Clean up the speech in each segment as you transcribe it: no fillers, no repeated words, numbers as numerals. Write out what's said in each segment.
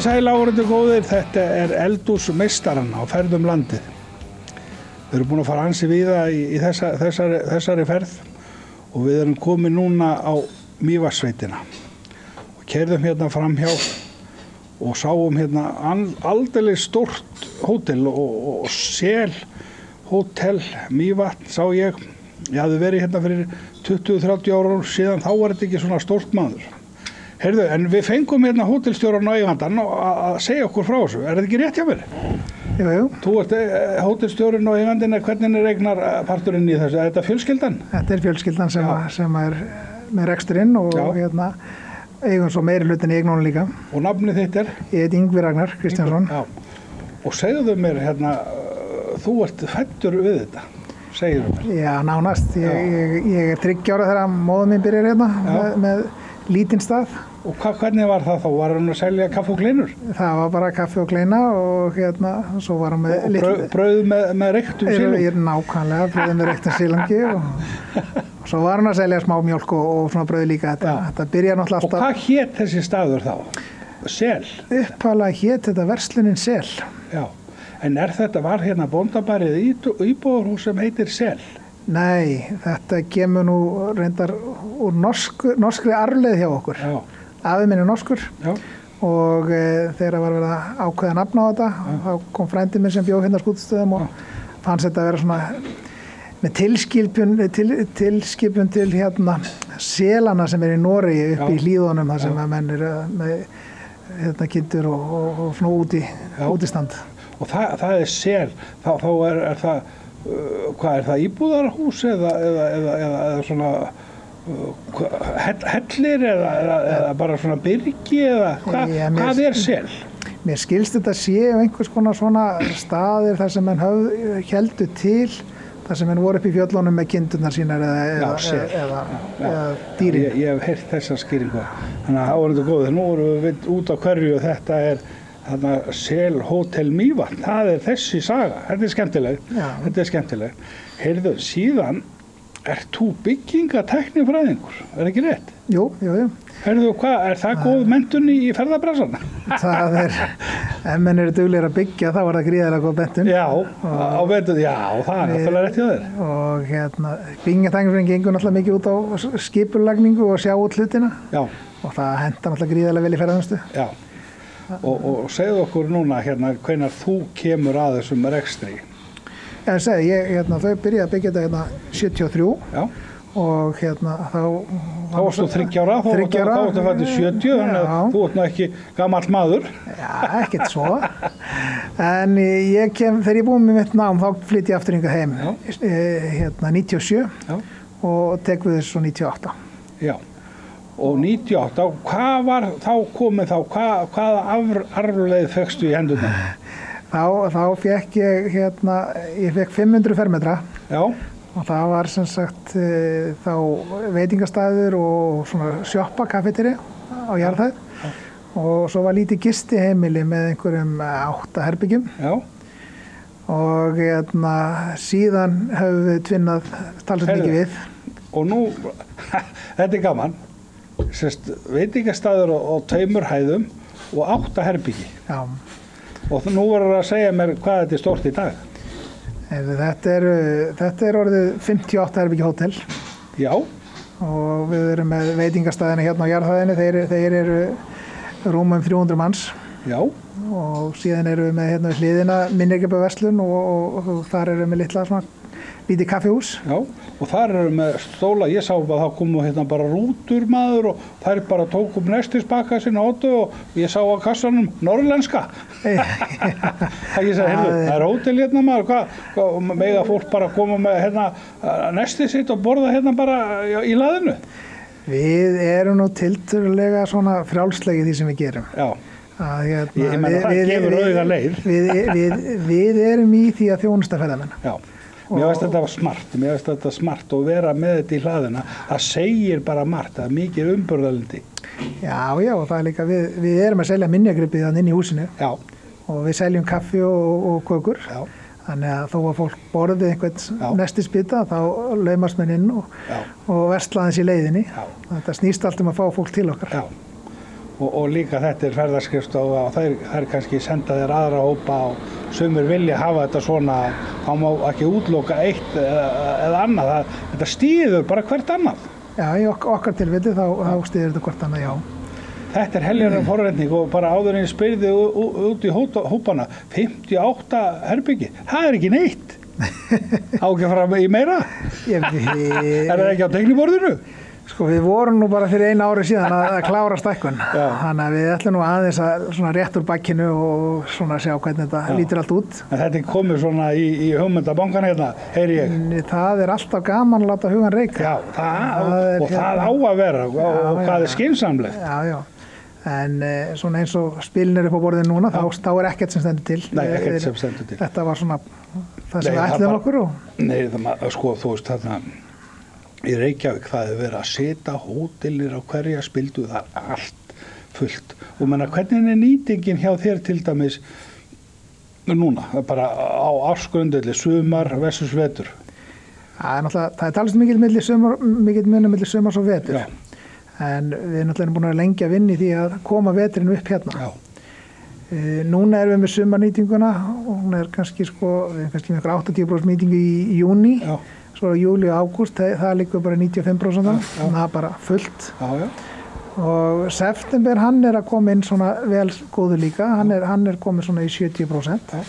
sæl áhorfendur góðir, þetta eldhús meistarann á ferð landið. Við erum búin að fara ansi víða í þessari ferð og við erum komin núna á Mývatnssveitina og keyrðum hérna framhjá og sáum hérna aldeilis stórt hótel og Sel hótel Mývatn sá ég. Ég hafði verið hérna fyrir 20-30 ára síðan, þá var þetta ekki svona stórt maður. Heyrðu, en við fengum hérna hótelstjóran og eigandann að segja okkur frá þessu. Er þetta ekki rétt hjá mér? Jú. Þú ert hótelstjórinn og eigandinn, hvernig regnar parturinn í þessu? Er þetta fjölskyldan? Þetta fjölskyldan sem með reksturinn og hérna eigum svo meiri hlutin í eignunum líka. Og nafnið þitt er? Ég heiti Ingvi Ragnar Kristjánsson. Já. Og segðu mér hérna, þú ert fæddur við þetta, segðu mér. Já, nánast. Ég er 30 ára þegar móðir mín byrjar hérna með lítinn stað. Og hvernig var það þá? Var hann að selja kaffi og kleinur? Það var bara kaffi og kleina og hérna, svo var hann með brauð með reyktum sílung? Nákvæmlega, brauð með reyktum sílungi og svo var hann að selja smá mjólk og svona brauð líka. Þetta byrjar náttúrulega alltaf. Og hvað hét þessi staður þá? Sel? Upphaflega hét þetta verslunin Sel. Já, en var hérna bóndabærið íbúðarhús sem heitir Sel? Nei, þetta kemur nú reyndar úr norskri arfleið hjá okkur. Já. Afi minn er norskur. Já. Og þegar var verið að ákveða nafn á þetta, þá kom frændi minn sem bjó hérna á Skútustöðum og fannst þetta að vera svona með tilskipun til hérna selana sem í Noregi upp í hlíðunum þar sem að menn með hérna kindur og svona útistand. Og það Sel, þá er það hvað er það, íbúðarhús eða svona hellir eða bara svona byrgi eða hvað er Sel? Mér skilst þetta séu einhvers konar svona staðir þar sem menn héldu til, þar sem menn voru upp í fjöllunum með kindurnar sínar eða dýrin. Ég hef heyrt þessa skýringu, þannig að það var þetta góð. Nú erum við út á hverju og þetta er þarna Sel hótel Mývatn, það er þessi saga. Þetta er skemmtileg. Þetta er skemmtileg. Heyrðu, síðan ert þú byggingatæknifræðingur, er ekki rétt? Jú. Heyrðu, er það góð menntun í ferðabrassan? Það ef menn eru duglegir að byggja, þá er það gríðarlega góð menntun. Já, á menntun, já, það er náttúrulega rétt hjá þér. Og hérna, byggingatæknifræðin gengur náttúrulega mikið út á skipulagningu og sjá út hlutina. Já. Og það hentar náttúrulega gríðarlega vel í ferðaþjónustu. Já. Og segðu okkur núna hérna hvenær þú kemur að þessum rekstri? Þau byrjaði að byggja þetta hérna 73. Já. Og hérna þá varstu 30 ára, þá varstu fæddur 70, þannig að þú ert nú ekki gamall maður. Já, ekkert svo. En þegar ég búið með mitt nám, þá flytti ég aftur hingað heim hérna 97 og tek við þessu 98. Já. Og 98, hvað var þá komið hvaða arfleið fékkstu í hendurnar? Þá fékk ég fékk 500 fermetra. Já. Og það var sem sagt þá veitingastæður og svona sjoppa, kaffeteri á jarðhæð. Og svo var lítið gistiheimili með einhverjum 8 herbyggjum. Já. Og síðan höfum við tvinnað talsveit mikið við. Og nú, þetta er gaman. Veitingastæður á 2 hæðum og 8 herbyggi. Já. Og nú verður að segja mér hvað þetta er stórt í dag. Þetta er orðið 58 herbyggi hótel. Já. Og við erum með veitingastæðina hérna á jarðhæðinni, þeir eru rúmum 300 manns. Já. Og síðan erum við með hérna við hliðina minnigerðarverslun og þar erum við lítið kaffihús. Já, og þar erum við með stóla, ég sá að það komu hérna bara rútur maður og þær bara tóku nestisbakka sinna áttu og ég sá á kassanum norrlenska. Það er hótel hérna maður, hvað mega fólk bara koma með hérna nestið sitt og borða hérna bara í hlaðinu? Við erum nú tiltölulega svona frjálslegir í því sem við gerum. Já. Ég meina það gefur auga leið. Við erum í því að þjónusta ferðamenn. Já. Mér finnst þetta smart og vera með þetta í hlaðina, það segir bara margt, það er mikið umburðarlyndi. Já, og það er líka, við erum að selja minjagripið þannig inn í húsinu. Já. Og við seljum kaffi og kökur. Já. Þannig að þó að fólk borði einhvern nestisbita, þá laumast menn inn og versla aðeins í leiðinni. Já. Þetta snýst allt að fá fólk til okkar. Já. og líka þetta ferðaskrifstofa og þær kannski senda þér aðra hópa og sumir vilja hafa þetta svona, þá má ekki útloka eitt eða annað, þetta stýður bara hvert annað. Já, í okkar tilfelli þá stýður þetta hvert annað, já. Þetta heljarnar forréttning og bara áður en ég spyrði út í hópana, 58 herbyggi, það ekki neitt. Á ekki að fara í meira? Það ekki á teikniborðinu? Sko við vorum nú bara fyrir 1 ári síðan að klára stækkun. Þannig að við ætlum nú aðeins að svona rétt úr bakkinu og svona sjá hvernig þetta lítur allt út. En þetta komið svona í hugmyndabankan hérna, heyri ég. Það alltaf gaman að láta hugan reika. Já, það á að vera og hvað skynsamlegt. Já. En svona eins og spilin upp á borðinu núna, þá ekkert sem stendur til. Nei, ekkert sem stendur til. Þetta var svona það sem við ætlum okkur og... Nei, sko, þú veist þarna, í Reykjavík það hefur verið að setja hótelir á hverja spildu, það allt fullt. Og menna, hvernig nýtingin hjá þér til dæmis núna, bara á ársgrundvelli, sumar versus vetur? Það talast mikill munur milli sumars og vetur. Já. En við náttúrulega búin að lengja vinni því að koma veturinn upp hérna. Já. Núna erum við með sumarnýtinguna og hún kannski með 80% nýtingu í júní. Já. Svo júli og ágúst, það liggur bara 95%, það er bara fullt. Já. Og september, hann að koma inn svona vel góður líka, hann er komið svona í 70%. Já.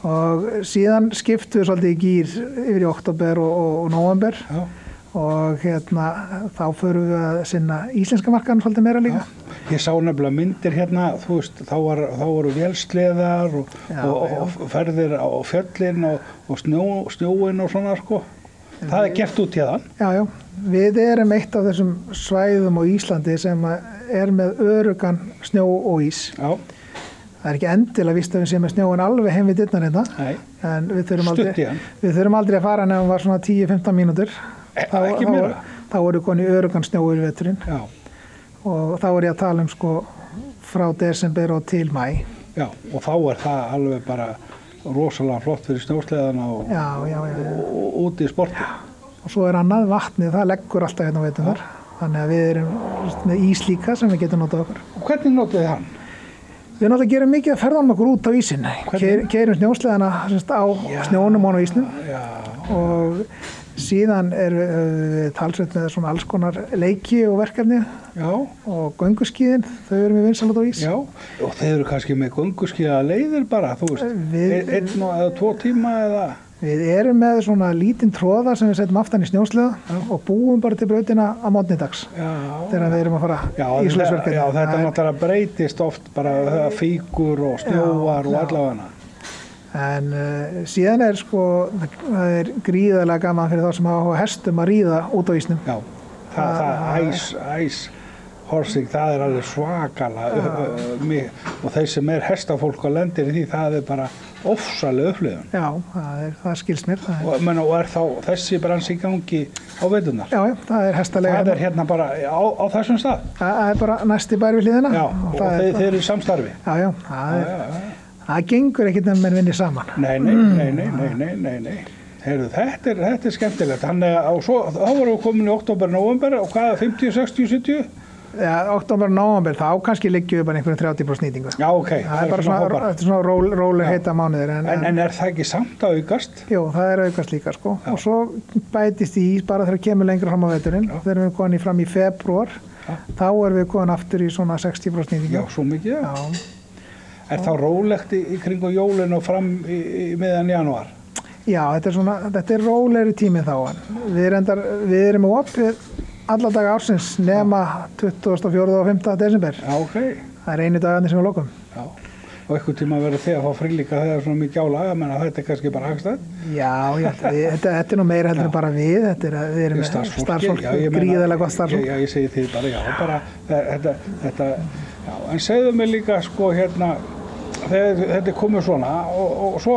Og síðan skiptum við svolítið í gír yfir í október og nóvember. Já. Og þá förum við að sinna íslenska markaðan svolítið meira líka. Já. Ég sá nefnilega myndir hérna, þú veist, þá voru vélsleðar og ferðir á fjöllin og snjóin og svona sko. Það gert út hérðan. Já, við erum eitt af þessum svæðum á Íslandi sem með öruggan snjó og ís. Já. Það ekki endilega víst að við séum með snjóin alveg heim við dyrnar hérna. Nei, en við þurfum aldrei að fara nefnum var svona 10-15 mínútur. Ekki meira. Þá voru konið öruggan snjó yfir veturinn. Já. Og þá ég að tala frá desember og til mæ. Já, og þá það alveg bara rosalega flott fyrir snjósleðana og úti í sporti. Já. Og svo annað vatnið, það leggur alltaf hérna á veturnar. Þannig að við erum með ís líka sem við getum notað okkur. Og hvernig notið þið hann? Við náttúrulega gerum mikið að ferðanum okkur út á ísinn. Keyrum snjósleðana á snjónum og á ísnum. Já. Og síðan við talsveit með svona alls konar leiki og verkefni. Já. Og gönguskíðin, þau eru með vinsælt á ís. Já, og þeir eru kannski með gönguskíða leiðir bara, þú veist, 1 eða 2 tíma eða... Við erum með svona lítinn tróða sem við setjum aftan í snjósleða og búum bara til brautina á morgnidags þegar við erum að fara í íslenskverkefni. Já, þetta náttúrulega breytist oft bara fíkur og snjóar og allavega. En síðan það gríðarlega gaman fyrir þá sem hafa hestum að ríða út á ísnum. Já, ice horsing, það alveg svakalega og þeir sem hestafólk og lendir í því, það bara ofsalega upplifun. Já, það skilst mér. Og þá þessi bransi í gangi á veturnar? Já, það hestalega. Það hérna bara á þessum stað? Það bara næsti bær við hliðina. Já, og þeir eru í samstarfi? Já, það gengur ekkert ef menn vinnir saman. Nei. Heyrðu, þetta skemmtilegt. Þannig að þá vorum við komin í október, nóvember og hvað, 50, 60, 70? Já, október, nóvember, þá kannski liggjum við bara einhverjum 30% nýtingu. Já, ok. Það er bara svona róleg heita mánuðir. En það ekki samt að aukast? Jú, það aukast líka, sko. Já. Og svo bætist í ís bara þegar við kemur lengra fram á veturinn. Þegar við komin fram í febrúar, þá erum við komin aftur í svona 60% nýtingu. Já, svo mikið, já. Er þá rólegt í kringu jólin og fram í miðjan janúar? Já, þetta rólegri tími þá. Við erum opið alla daga ársins nema 24. og 5. desember. Já, ok. Það einu dagarnir sem við lokum. Já, og eitthvað tíma verður þið að fá frí líka þegar svona mikið álag, menn að þetta kannski bara hagstæð? Já, þetta nú meira heldur en bara við. Við erum með starfsfólk, gríðarlega gott starfsfólk. Já, ég segi því bara, þetta, en segðu mig líka, hérna, þegar þetta komið svona og svo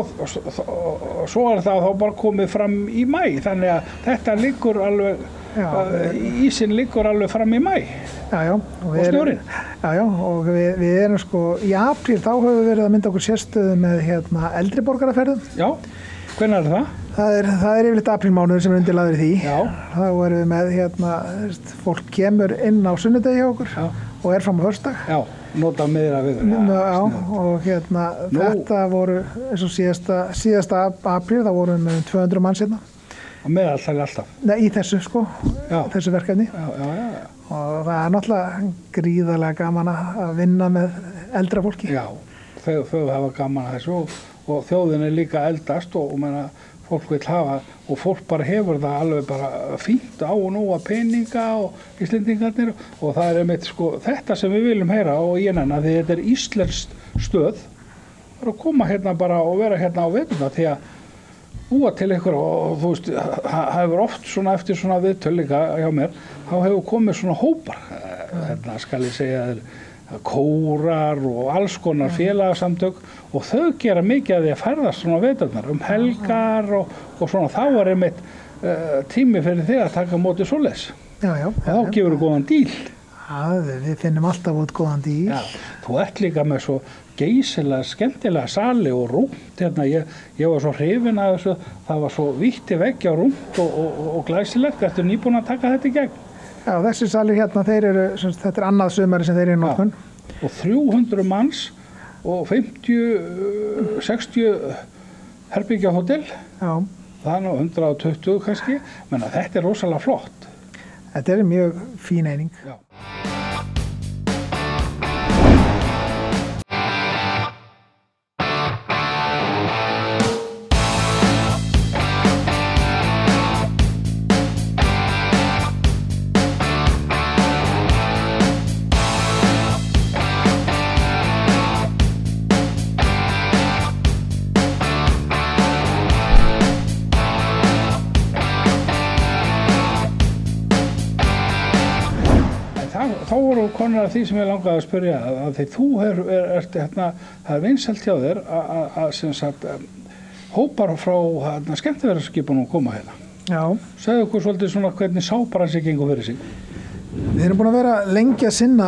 það þá bara komið fram í mæ, þannig að þetta liggur alveg, ísinn liggur alveg fram í mæ. Já, og snjórinn. Já, og við erum í apríl þá höfum við verið að mynda okkur sérstöðu með eldri borgaraferðum. Já, hvenær er það? Það yfirleitt aprílmánuður sem undirlagður í því. Já. Þá erum við með, fólk kemur inn á sunnudegi hjá okkur og fram á föstudag. Já, nota meira við. Já, og þetta voru, eins og síðasta apríl, þá vorum við með 200 manns hérna. Og meðaltali alltaf? Nei, í þessu þessu verkefni. Já. Og það er náttúrulega gríðarlega gaman að vinna með eldra fólki. Já, þau hafa gaman að þessu og þjóðin er líka eldast og menna, fólk vil hafa og fólk bara hefur það alveg bara fínt á og nóga peninga og Íslendingarnir og það er einmitt þetta sem við viljum heyra og ég nenni að þetta er íslensk stöð að koma hérna bara og vera hérna á veturna því að búa til ykkur og þú veist, það hefur oft svona eftir svona viðtöl líka hjá mér, þá hefur komið svona hópar, hérna skal ég segja kórar og alls konar félagsamtök og þau gera mikið að því að ferðast svona veturnar helgar og svona þá er einmitt tími fyrir þig að taka móti svoleiðis. Já. Og þá gefur þú góðan díl. Já, við finnum alltaf út góðan díl. Já, þú ert líka með svo geysilega skemmtilega sali og rúmt hérna, ég var svo hrifinn af þessu, það var svo vítti veggja rúmt og glæsilegt, ertu nýbúin að taka þetta í gegn? Já, þessi salir hérna, þetta er annað sumari sem þeir eru í notkun. Og 300 manns og 50-60 herbergjahótel. Já. Það er nú 120 kannski, menn að þetta er rosalega flott. Þetta er mjög fín eining. Já. Þá voru konar af því sem ég langaði að spyrja að því þú ert hérna, það er vinsælt hjá þér að sem sagt hópar frá skemmtiferðaskipunum koma hérna. Já. Segðu okkur svolítið svona hvernig sábransi gengur fyrir sig. Við erum búin að vera lengi að sinna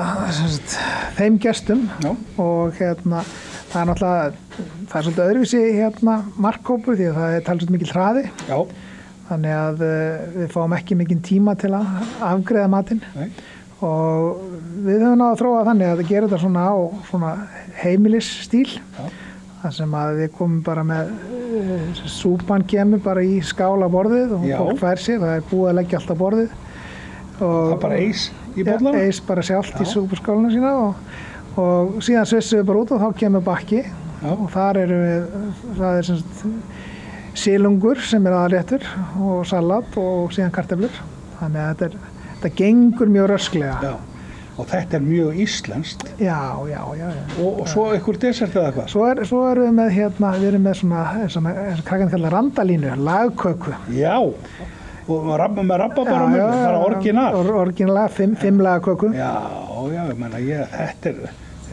þeim gestum. Já. Og það er náttúrulega, það er svolítið öðruvísi markhópur því að það er talsveit mikil hraði. Já. Þannig að við fáum ekki mikinn tíma til að afgreiða matinn. Nei. Og við höfum náðu að þróa þannig að það gerir þetta svona á svona heimilisstíl. Já. Það sem að við komum bara með súpan kemur bara í skála borðið og fólk fær sér, það er búið að leggja allt á borðið. Og það er bara eis í bollana? Ja, eis bara sjálft í súpuskáluna sína og síðan svissum við bara út og þá kemur bakki. Já. Og þar það er sem sagt silungur sem er aðalréttur og salat og síðan kartöflur. Þannig að þetta gengur mjög rösklega. Já, og þetta er mjög íslenskt. Já. Og svo einhver desert eða hvað? Svo erum við með við erum með svona krakkarnir kalla randalínu, lagköku. Já, og með rabarbara með, það er orginal. Orginal, 5 lagköku. Já, ég meina, þetta er,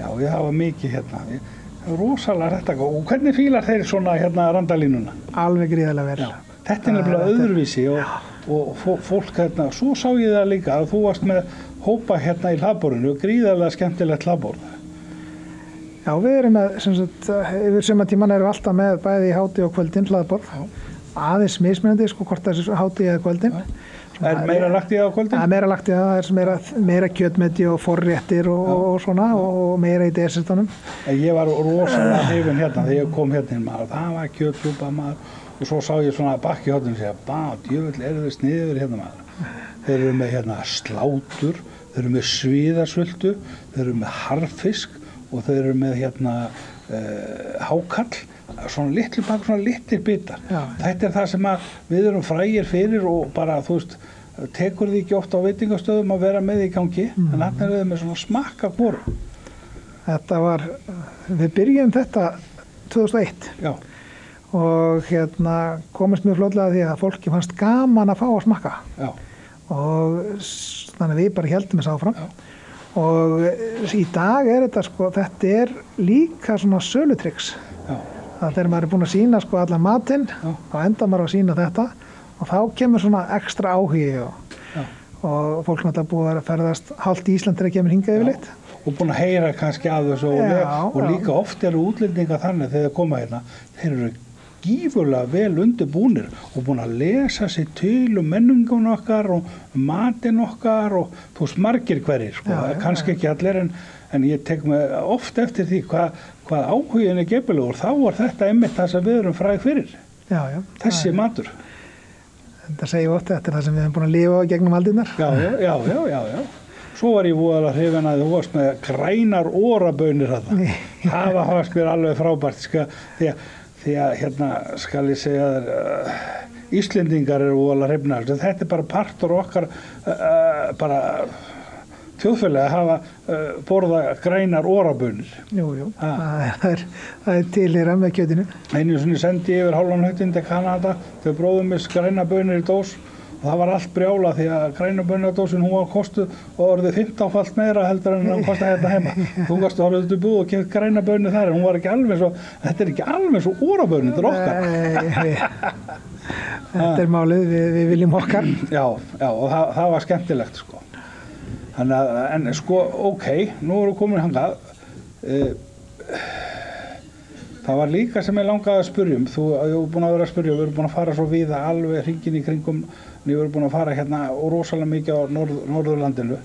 ég hafa mikið hérna. Rosalega þetta. Og hvernig fílar þeir svona randalínuna? Alveg gríðarlega vel. Þetta er nefnilega öðruvísi og fólk hérna, svo sá ég það líka að þú varst með hópa hérna í hlaðborðinu, gríðarlega skemmtilegt hlaðborð. Já, við erum með, sem sagt, yfir sumartíman erum við alltaf með bæði í hátíð og kvöldin hlaðborð. Aðeins mismunandi, hvort það er hátíð eða kvöldin. Er meira lagt í það á kvöldin? Það er meira lagt í það, það er meira kjötmeti og forréttir og svona og meira í desertunum. Ég var rosalega hrifinn hérna þegar ég kom hérna inn maður, það var kjötsúpa maður. Og svo sá ég svona bakki í horninu og segja, djöfull eru þau sniður hérna maður. Þeir eru með hérna slátur, þeir eru með svíðasvöldu, þeir eru með harfisk og þeir eru með hérna hákall, svona litlu bakk, svona litlir bitar. Já. Þetta er það sem við erum frægir fyrir og bara, þú veist, tekur því ekki ofta á veitingastöðum að vera með í gangi, en þarna eru þau með svona smakka hvoru. Við byrjum þetta 2001. Já. Og komist mjög fljótlega því að fólki fannst gaman að fá að smakka. Já. Og þannig við bara héldum þess áfram. Já. Og í dag er þetta er líka svona sölutryggs. Já. Þegar maður er búinn að sýna allan matinn, þá endar maður að sýna þetta og þá kemur svona ekstra áhugi og fólk náttúrulega búið að ferðast hálft í Ísland þegar kemur hingað yfirleitt. Og búin að heyra kannski af þessu og líka oft eru útlendingar þannig þegar þeir koma hérna, þeir eru gífurlega vel undirbúnir og búin að lesa sér til menningun okkar og matinn okkar og þú veist margir hverjir, sko, kannski ekki allir en ég tek mig oft eftir því hvað áhugin gefilegur, þá var þetta einmitt það sem við erum fræg fyrir. Þessi matur. Það segjum oft þetta er það sem við erum búin að lifa á gegnum aldirnar. Já. Svo var ég voðalega hrifinn að þú varst með grænar órabaunir þarna. Það var mér alveg frábært, því að hérna skal ég segja þér, Íslendingar eru voðalega hrifnar. Þetta er bara partur okkar bara þjóðfélagi að hafa borða grænar órabaunir. Jú, það er til í rammakjötinu. Einu sinni sendi ég yfir hálfan hlutinn til Kanada, þau bróðum mér grænar baunir í dós. Og það var allt brjála því að grænubaunadósin hún var kostuð og orðið 15-falt meira heldur en hún kostaði hérna heima. Þú varst að horfa út í búð og keypt grænubaunir þar en hún var ekki alveg svo, þetta er ekki alveg svo órabaunir, þetta er okkar. Þetta er málið, við viljum okkar. Já, og það var skemmtilegt, sko. Þannig að, en sko, ok, nú erum við komin hangað. Það var líka sem ég langaði að spyrja þú hefur búin að vera að spyrja, við erum búin að fara svo víða alveg hringinn í kringum, við erum búin að fara hérna og rosalega mikið á Norðurlandinu.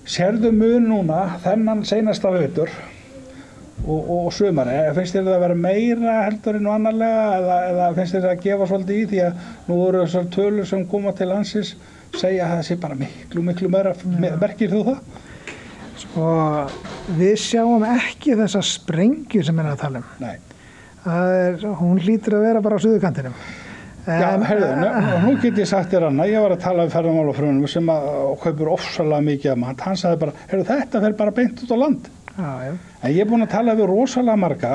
Sérðu mun núna þennan seinasta vetur og sumar, finnst þér það að vera meira heldur en annarlega eða finnst þér það að gefa svolítið í því að nú eru þessar tölur sem koma til landsins segja að það sé bara miklu meira, merkir þú það? Sko, við sjáum ekki þessa sprengju sem að tala um. Nei. Hún hlýtur að vera bara á suðurkantinum. Já, heyrðu, nú get ég sagt þér annað, ég var að tala um ferðamálafröðunum sem kaupir ofsalega mikið af mat, hann sagði bara, heyrðu, þetta fer bara beint út á land. Já. En ég er búin að tala við rosalega marga,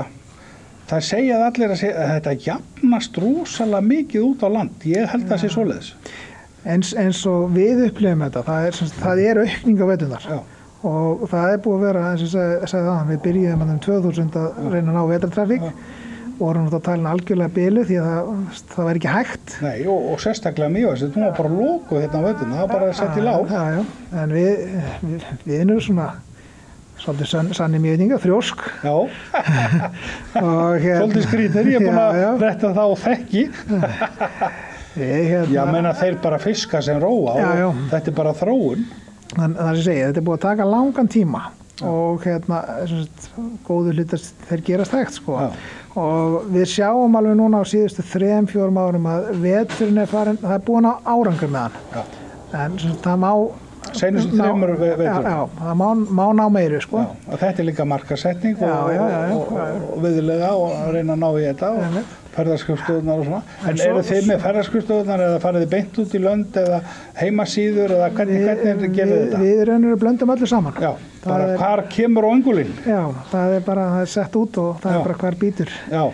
það segja allir að þetta jafnast rosalega mikið út á land, ég held að það sé svoleiðis. Eins og við upplifum þetta, það er aukning á veturnar. Já. Og það er búið að vera, eins og ég sagði það, við byrjuðum 2000 að reyna að ná vetrartrafík og vorum að tala algjörlega bilu því að það var ekki hægt. Nei, og sérstaklega Mývatns, hún var bara lokuð hérna á veturna, það var bara að setja í lág. Já, en við erum svona svolítið sanni mjögninga, þrjósk. Já, svolítið skrýtir, ég er búin að retta það og þekki. Já, menna þeir bara fiska sem róa og þetta er bara þróun. Það sem ég segi, þetta er búið að taka langan tíma og góðu hlutir þeir gerast hægt, sko. Og við sjáum alveg núna á síðustu 3-4 árum að veturinn er farin, það er búin á árangur með hann. En það má Seinustu 3 vetur. Já, það má ná meiri, sko. Já, og þetta er líka markasetning og viðlega og að reyna að ná í þetta og ferðaskrifstofunar og svona. En eru þið með ferðaskrifstofunar eða farið þið beint út í lönd eða heimasíður eða hvernig gerir þetta? Við raunir blöndum öllu saman. Já, bara hvar kemur á öngulinn? Já, það er sett út og það er bara hvar býtur. Já.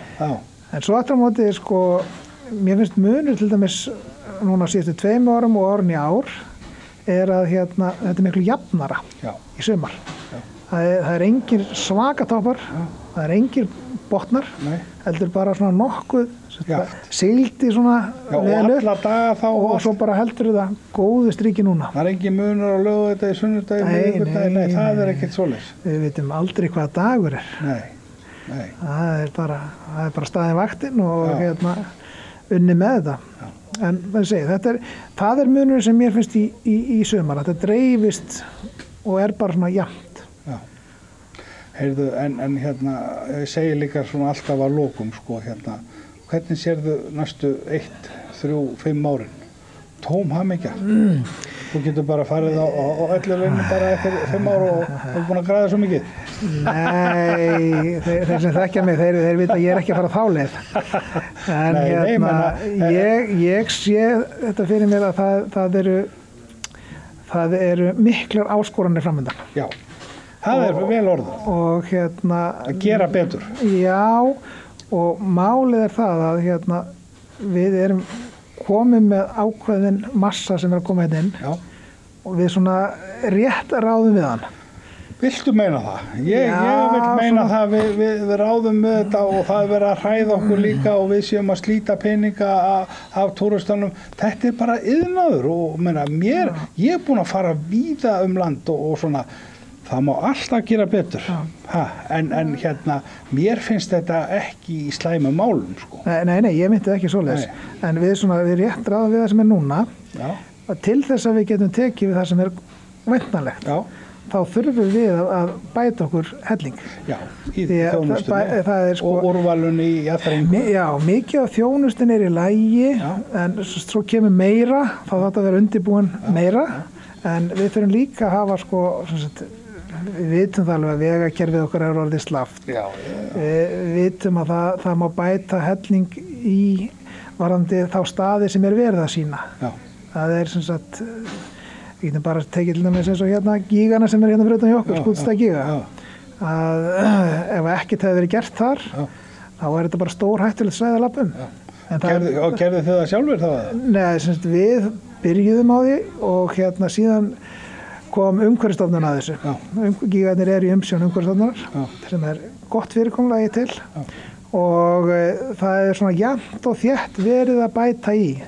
En svo aftur á móti, sko, mér finnst munur til dæmis núna síðustu 2 árum og árin í ár er að þetta er miklu jafnara í sumar. Það er engir svakatoppar, það er engir botnar, heldur bara svona nokkuð sigldi svona vel upp alla daga þá og svo bara heldur það góðu stríki núna. Það er engin munur á laugardegi, sunnudegi, miðvikudegi, nei, það er ekkert svoleiðis. Við vitum aldrei hvaða dagur er. Nei. Það er bara staðin vaktinn og unni með þetta. En það er munur sem mér finnst í sumar, þetta dreifist og er bara svona jafnt. Já. Heyrðu, en ég segi líka svona alltaf að lokum, sko, hvernig sérðu næstu 1, 3, 5 árin? Tóm hamingja. Þú getur bara farið á ölluleinu bara eftir 5 ára og búin að græða svo mikið. Nei, þeir sem þekkja mig, þeir vita að ég er ekki að fara þá leið. En ég sé þetta fyrir mér að það eru miklar áskoranir framundan. Já, það er vel orðað. Og að gera betur. Já, og málið er það að við erum komið með ákveðin massa sem er að koma inn og við svona rétt ráðum við hann. Viltu meina það? Ég vil meina það, við ráðum með þetta og það er verið að hræða okkur líka og við séum að slíta peninga af túristanum. Þetta er bara iðnaður og ég er búin að fara víða land og svona. Það má alltaf gera betur. En hérna, mér finnst þetta ekki í slæmu málum, sko. Nei, ég myndi ekki svoleiðis. En við rétt ráðum við það sem núna, til þess að við getum tekið við það sem væntanlegt. Þá þurfum við að bæta okkur helling. Já, í þjónustunni og úrvalun í aðþrengu. Já, mikið af þjónustunni í lagi, en svo kemur meira, þá þarf þetta að vera undirbúin meira, en við þurfum líka að hafa, sko, við vitum það alveg að vegakerfið okkar orðið slaft. Við vitum að það má bæta helling í varðandi þá staði sem verið að sýna. Það sem sagt, við getum bara tekið til dæmis eins og hérna gígana sem hérna fyrir utan hjá okkur, Skútustaða gíga. Að ef ekkert hefði verið gert þar, þá þetta bara stórhættulegt svæði að labba Og gerðu þið það sjálfur þá? Nei, við byrjuðum á því og hérna síðan kom Umhverfisstofnun að þessu. Gígarnir í umsjón Umhverfisstofnunar, sem gott fyrirkomulagi til og það svona jafnt og þétt verið að bæta í.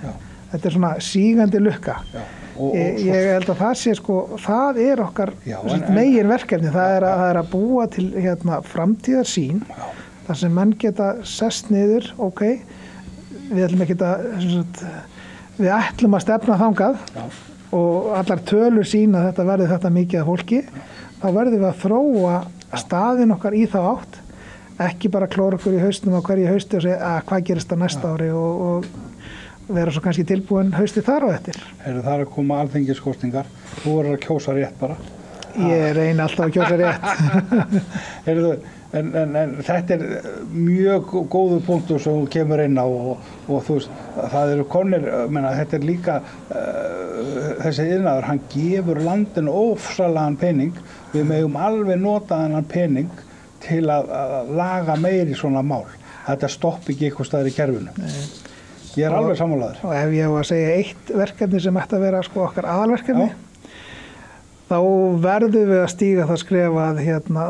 Þetta svona sígandi lukka. Ég held að það sé, sko, það okkar megin verkefni, það að búa til hérna framtíðarsýn, þar sem menn geta sest niður, við ætlum að stefna þangað og allar tölur sína að þetta verði þetta mikið af fólki, þá verðum við að þróa staðinn okkar í þá átt, ekki bara klóra okkur í hausnum á hverju hausti og segja hvað gerist á næsta ári og vera svo kannski tilbúin hausti þar á eftir. Það að koma alþingiskosningar, þú verður að kjósa rétt bara. Ég reyni alltaf að kjósa rétt. En þetta mjög góður punktur sem þú kemur inn á og þú veist, það konir, þetta líka, þessi iðnaður, hann gefur landinu ofsalegan pening, við megum alveg nota þennan pening til að laga meiri svona mál. Þetta stoppi ekki eitthvað staðar í kerfinu. Ég alveg sammálaður. Og ef ég á að segja eitt verkefni sem ætti að vera okkar aðalverkefni, þá verðum við að stíga það skref að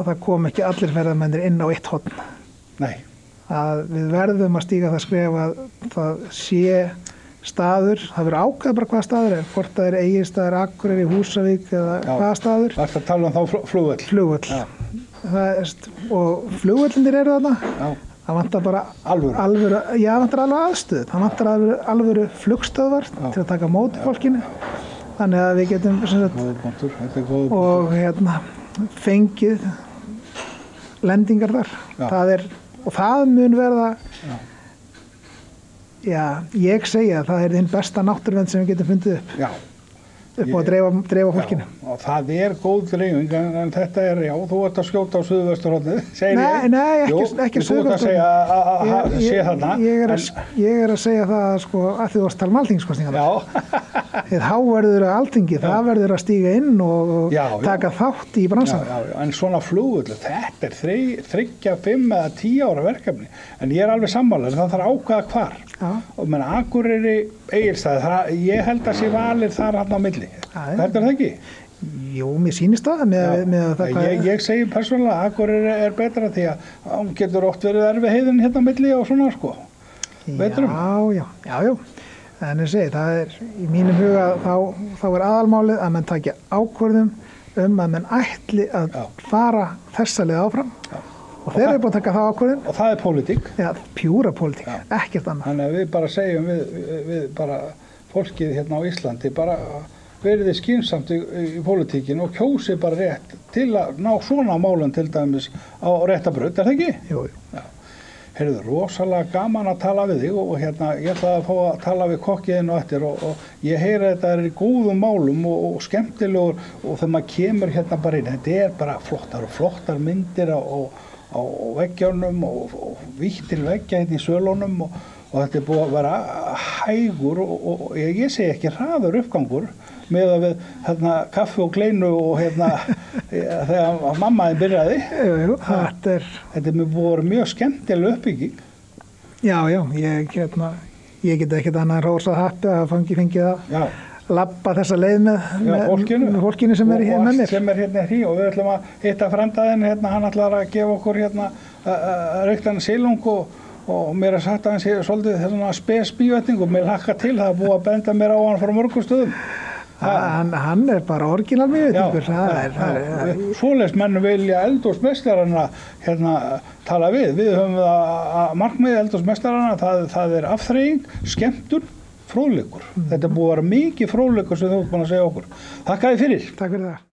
það kom ekki allir ferðamennir inn á eitt horn. Nei. Að við verðum að stíga það skref að það sé staður, það verður ákveð bara hvaða staður hvort það Egilsstaðir, Akureyri, Húsavík eða hvaða staður. Það að tala þá flugvöll. Flugvöll. Og flugvöllindir þarna. Það vantar bara alvöru aðstöð, það vantar alvöru flugstöðvar til að taka móti fólkinu, þannig að við getum og fengið lendingar þar. Það mun verða, ég segja að það hinn besta náttúruvernd sem við getum fundið upp. Upp á að dreifa fólkinu. Og það góð dreifing, en þetta þú ert að skjóta á Suðvesturhornið, segir ég. Nei, ekki Suðvesturhornið. Þú ert að segja að sé þarna. Ég að segja það, sko, að þú varst að tala um alþingiskosningarnar. Þá verður alþingi, það verður að stíga inn og taka þátt í bransanum. En svona flugvöll, þetta 3, 5 eða 10 ára verkefni. En ég alveg sammála, það þarf ákveða hvar. Og Akureyri, Egilsstaðir, ég held að sé valir þar hann á milli. Þetta það ekki? Jú, mér sýnist það með það. Ég segi persónulega að Akureyri betra því að hún getur oft verið erfið heiðin hérna á milli og svona, sko. Já. En ég segi, það í mínum huga þá aðalmálið að menn takja ákvörðum að menn ætli að fara þessa leið áfram. Og þeir búin að taka það ákvörðun. Og það pólitík. Pjúra pólitík, ekkert annað. Þannig að við bara segjum við bara fólkið hérna á Íslandi, bara verið skynsamt í pólitíkin og kjósi bara rétt til að ná svona málum til dæmis á réttabraut, það ekki? Jú. Heyrðu, rosalega gaman að tala við þig og hérna ég ætlaði að fá að tala við kokkiðinn og eftir og ég heyri að þetta í góðum málum og skemmtilegur og þegar maður kemur hérna bara inn, þetta bara flottar myndir á veggjónum og vittir veggja hérna í sölunum og þetta búið að vera hægur og ég segi ekki hraður uppgangur með að við hérna kaffi og kleinu og hérna þegar mammaðin byrjaði. Jú, þetta búið að vera mjög skemmtileg uppbygging. Já, ég get ekkert annað rósa happi að fengið að labba þessa leið með fólkinu sem hér með mér. Og sem hérna hrí og við ætlum að hitta frændaðinn hérna, hann ætlar að gefa okkur hérna reyktan silung og mér sagt að hann sé svolítið þessuna spes bíóetning og mér hlakka til, það búið að benda mér á hann frá mörgum stöðum. Hann bara orginal miðveitingur. Svoleiðis menn vilja eldhúsmeistarana tala við. Við höfum að markmiði eldhúsmeistarana, það afþreying, skemmtun, fróðleikur. Þetta búið að vera mikið fróðleikur sem þú ert búin að segja okkur. Þakka þér fyrir. Takk fyrir það.